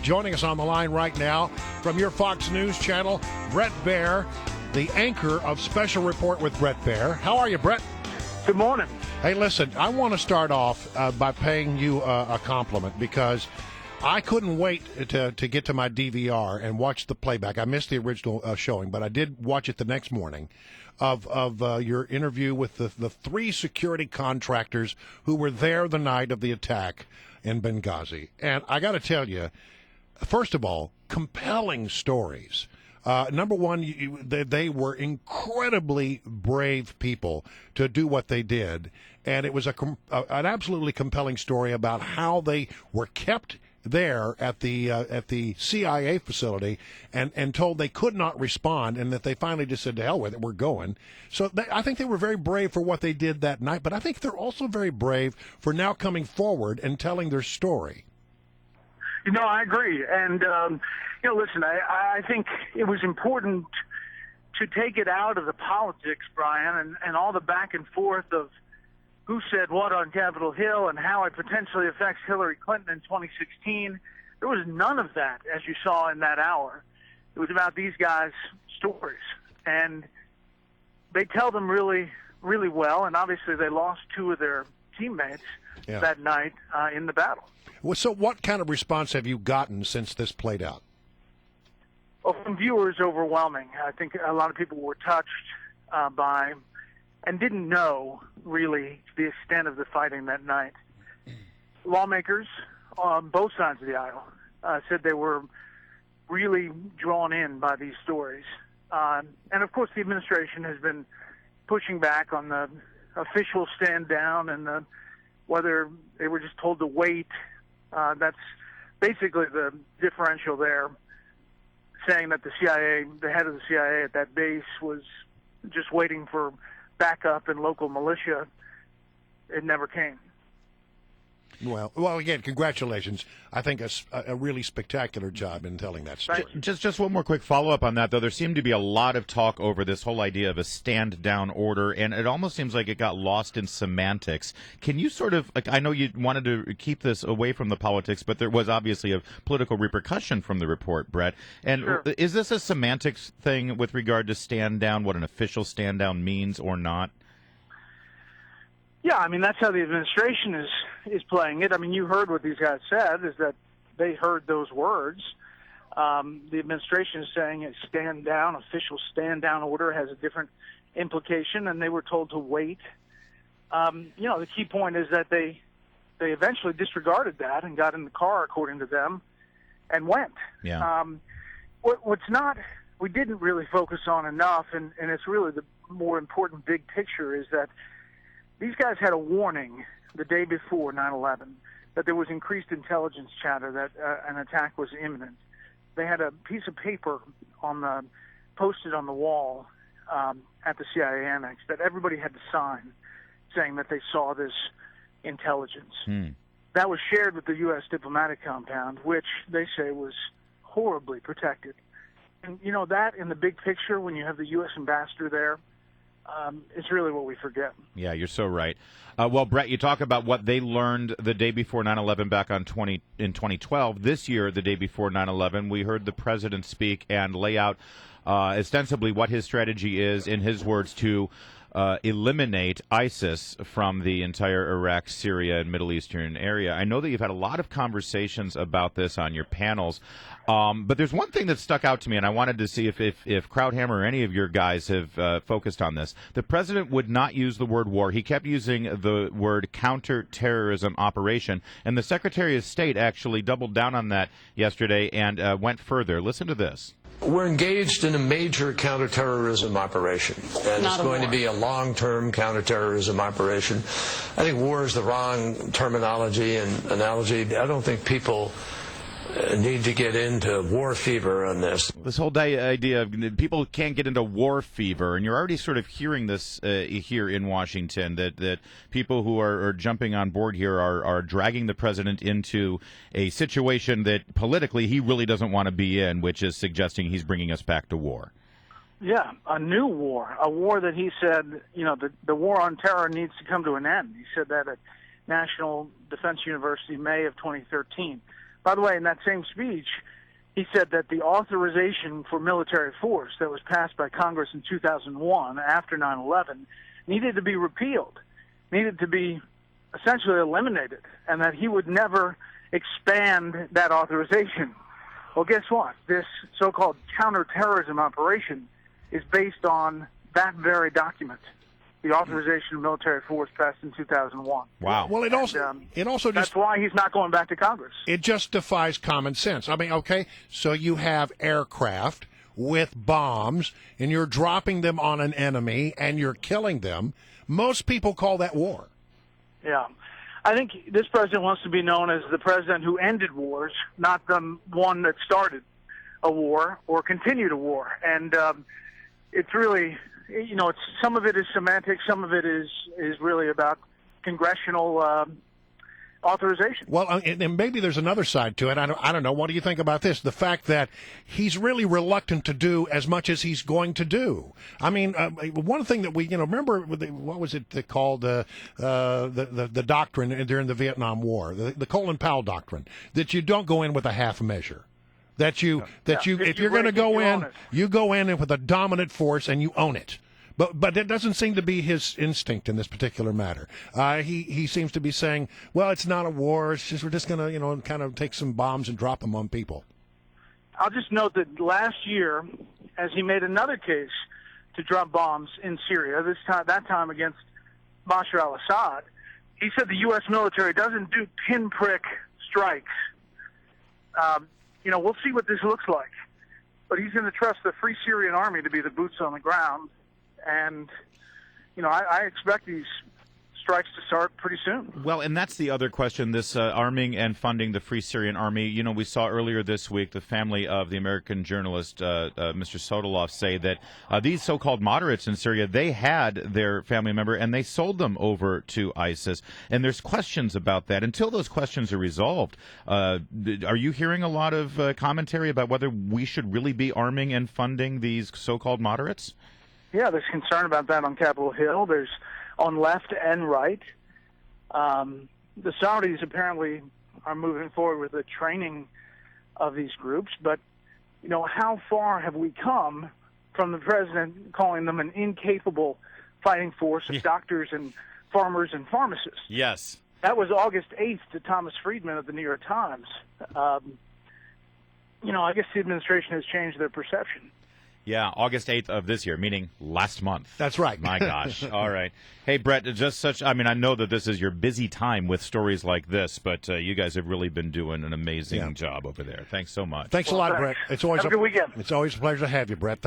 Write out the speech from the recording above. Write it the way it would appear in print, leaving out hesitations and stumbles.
Joining us on the line right now from your Fox News channel, Bret Baier, the anchor of Special Report with Bret Baier. How are you, Bret? Good morning. Hey, listen, I want to start off by paying you a compliment because I couldn't wait to get to my DVR and watch the playback. I missed the original showing, but I did watch it the next morning of your interview with the three security contractors who were there the night of the attack in Benghazi. And I got to tell you, first of all, compelling stories. Number one, they were incredibly brave people to do what they did, and it was an absolutely compelling story about how they were kept there at the CIA facility and told they could not respond, and that they finally just said, to hell with it, we're going. So I think they were very brave for what they did that night, but I think they're also very brave for now coming forward and telling their story. You know, I agree. And, listen, I think it was important to take it out of the politics, Brian, and all the back and forth of who said what on Capitol Hill and how it potentially affects Hillary Clinton in 2016. There was none of that, as you saw in that hour. It was about these guys' stories. And they tell them really, really well. And obviously they lost two of their teammates that night in the battle. Well, so what kind of response have you gotten since this played out? Well, from viewers, overwhelming. I think a lot of people were touched by and didn't know, really, the extent of the fighting that night. Lawmakers on both sides of the aisle said they were really drawn in by these stories. And, of course, the administration has been pushing back on the official stand down and whether they were just told to wait. That's basically the differential there, saying that the CIA, the head of the CIA at that base, was just waiting for backup and local militia. It never came. Well, again, congratulations. I think a really spectacular job in telling that story. Just one more quick follow-up on that, though. There seemed to be a lot of talk over this whole idea of a stand-down order, and it almost seems like it got lost in semantics. Can you sort of, I know you wanted to keep this away from the politics, but there was obviously a political repercussion from the report, Bret. And Sure. Is this a semantics thing with regard to stand-down, what an official stand-down means or not? Yeah, I mean, that's how the administration is playing it. I mean, you heard what these guys said, is that they heard those words. The administration is saying a stand down, official stand down order has a different implication, and they were told to wait. The key point is that they eventually disregarded that and got in the car, according to them, and went. Yeah. We didn't really focus on enough, and it's really the more important big picture, is that these guys had a warning the day before 9/11 that there was increased intelligence chatter that an attack was imminent. They had a piece of paper posted on the wall at the CIA annex that everybody had to sign, saying that they saw this intelligence. That was shared with the U.S. diplomatic compound, which they say was horribly protected. And, that in the big picture, when you have the U.S. ambassador there, it's really what we forget. Yeah, you're so right. Well, Bret, you talk about what they learned the day before 9/11 back in 2012. This year, the day before 9/11, we heard the president speak and lay out ostensibly what his strategy is, in his words, to eliminate ISIS from the entire Iraq, Syria, and Middle Eastern area. I know that you've had a lot of conversations about this on your panels, but there's one thing that stuck out to me, and I wanted to see if Krauthammer or any of your guys have focused on this. The president would not use the word war. He kept using the word counterterrorism operation, and the Secretary of State actually doubled down on that yesterday and went further. Listen to this. We're engaged in a major counterterrorism operation, and it's going to be a long-term counterterrorism operation. I think war is the wrong terminology and analogy. I don't think people need to get into war fever on this. This whole idea of people can't get into war fever, and you're already sort of hearing this here in Washington, that people who are jumping on board here are dragging the president into a situation that politically he really doesn't want to be in, which is suggesting he's bringing us back to war. Yeah, a new war, a war that he said, the war on terror needs to come to an end. He said that at National Defense University, May of 2013. By the way, in that same speech, he said that the authorization for military force that was passed by Congress in 2001 after 9/11 needed to be repealed, needed to be essentially eliminated, and that he would never expand that authorization. Well, guess what? This so-called counterterrorism operation is based on that very document, the authorization of military force passed in 2001. Wow. Well, it also That's why he's not going back to Congress. It just defies common sense. I mean, okay, so you have aircraft with bombs, and you're dropping them on an enemy, and you're killing them. Most people call that war. Yeah. I think this president wants to be known as the president who ended wars, not the one that started a war or continued a war. And it's really, it's some of it is semantics, some of it is really about congressional authorization. Well, and maybe there's another side to it. I don't know. What do you think about this? The fact that he's really reluctant to do as much as he's going to do. I mean, one thing that we, remember, what was it called, the doctrine during the Vietnam War, the Colin Powell doctrine, that you don't go in with a half measure. If you're going to go in, you go in with a dominant force and you own it. But that doesn't seem to be his instinct in this particular matter. He seems to be saying, well, it's not a war. It's just we're just going to, kind of take some bombs and drop them on people. I'll just note that last year, as he made another case to drop bombs in Syria, that time against Bashar al-Assad, he said the U.S. military doesn't do pinprick strikes. We'll see what this looks like. But he's going to trust the Free Syrian Army to be the boots on the ground. And, I expect these strikes to start pretty soon. Well, and that's the other question, this arming and funding the Free Syrian Army. We saw earlier this week the family of the American journalist, Mr. Sotoloff, say that these so-called moderates in Syria, they had their family member and they sold them over to ISIS. And there's questions about that. Until those questions are resolved, are you hearing a lot of commentary about whether we should really be arming and funding these so-called moderates? Yeah, there's concern about that on Capitol Hill. There's on left and right. The Saudis apparently are moving forward with the training of these groups, but how far have we come from the president calling them an incapable fighting force of doctors and farmers and pharmacists? Yes. That was August 8th to Thomas Friedman of the New York Times. I guess the administration has changed their perception. Yeah, August 8th of this year, meaning last month. That's right. My gosh. All right. Hey, Bret, I know that this is your busy time with stories like this, but you guys have really been doing an amazing job over there. Thanks so much. Thanks a lot, Bret. Have a good weekend. It's always a pleasure to have you, Bret.